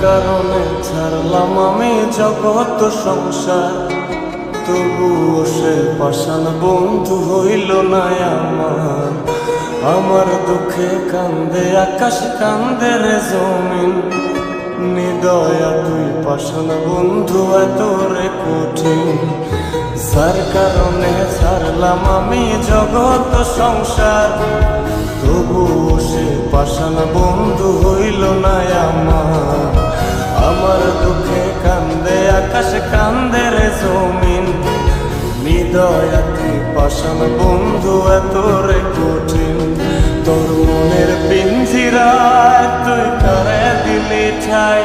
কারণে ছাড়লাম আমি জগৎ সংসার, তবুও সে পাষাণ বন্ধু হইল না আমার। আমার দুঃখে কান্দে আকাশ, কান্দে রে জমিন, নিদয়া তুই পাষাণ বন্ধু এত রে কঠিন। যার কারণে ছাড়লাম আমি জগৎ সংসার, তবুও সে পাষাণ বন্ধু হইল না আমার। আমার দুঃখে কান্দে আকাশ, কান্দে রে জমিন, নিদয়া তুই পাষাণ বন্ধু এত রে কঠিন। তোর মনের পিঞ্জিরায় তুই কারে দিলি ঠাই,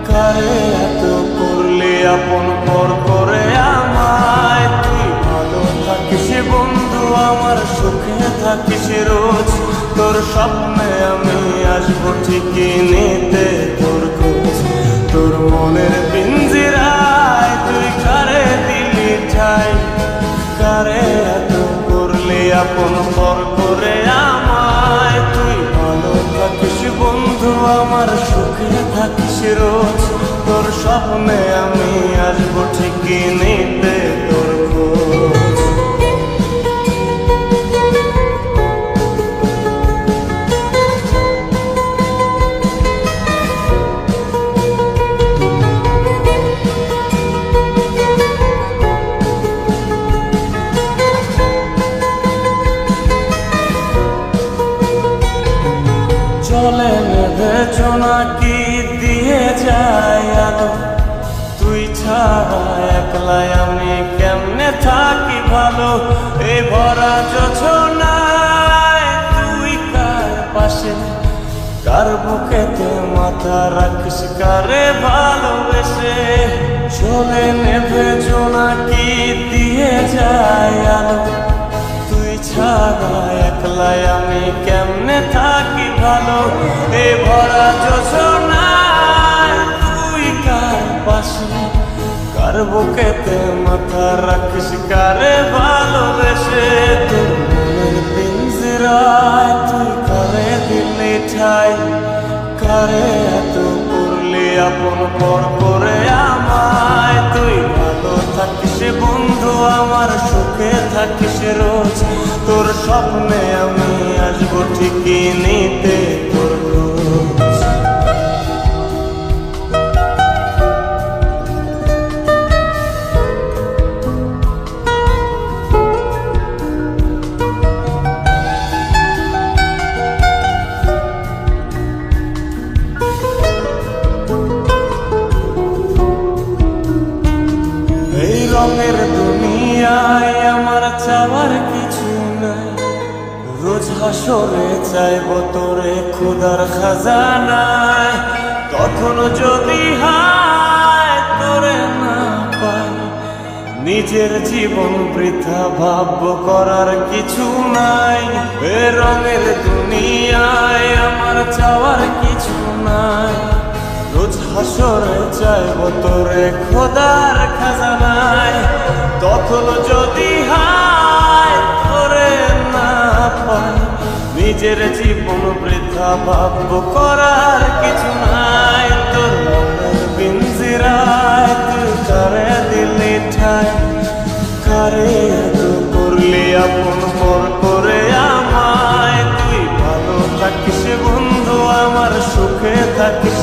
কারে এত করলি আপন পর করে আমায়। তুই ভালো থাকিস বন্ধু আমার, সুখে থাকিস রোজ, তোর স্বপ্নে আমি আসবো ঠিকই নিতে তোর খোঁজ। তোর মনের পিঞ্জিরায় তুই কারে দিলি ঠাই, কারে এত করলি আপন পর করে আমায়। তুই ভালো থাকিস বন্ধু আমার, সুখে থাকিস রোজ, তোর স্বপ্নে আমি আসবো ঠিকই নিতে তোর খোঁজ। চলে নেবে জোনাকি দিয়ে যায় আলো, তুই ছাড়া একলাই আমি কেমনে থাকি ভালো। এই ভরা যোছনায় তুই কার পাশে, কার বুকেতে মাথা রাখিস, কারে ভালোবেসে। চলে নেবে জোনাকি দিয়ে যায় আলো, তুই ছাড়া একলাই আমি কেমনে থাকি ভালো। এ ভরা যোছনায় তুই কার পাশে, কার বুকেতে মাথা রাখিস, কারে ভালোবেসে। তোর মনের পিঞ্জিরায় তুই কারে দিলি ঠাই, কারে এত করলি আপন পর করে আমায়। তুই ভালো থাকিস বন্ধু আমার, সুখে থাকিস রোজ, তোর স্বপ্নে আমি আসবো ঠিকই নিতে তোর খোঁজ। এই রঙের দুনিয়ায় আমার চাওয়ার কিছু নাই, রোজ হাসরে চাইব তোরে খোদার খাজানায়। তখন যদি হায় তোরে না পাই, নিজের জীবন বৃথা ভাবব করার কিছু নাই। এ রঙের দুনিয়ায় আমার চাওয়ার কিছু নাই, রোজ হাসরে চাইব তোরে খোদার খাজানায়। তখন যদি হায় তোরে না পাই, নিজের জীবন বৃথা ভাবব করার কিছু নাই। তোর মনের পিঞ্জিরায় তুই কারে দিলি ঠাই, কারে এত করলি আপন পর করে আমায়। তুই ভালো থাকিস বন্ধু আমার, সুখে থাকিস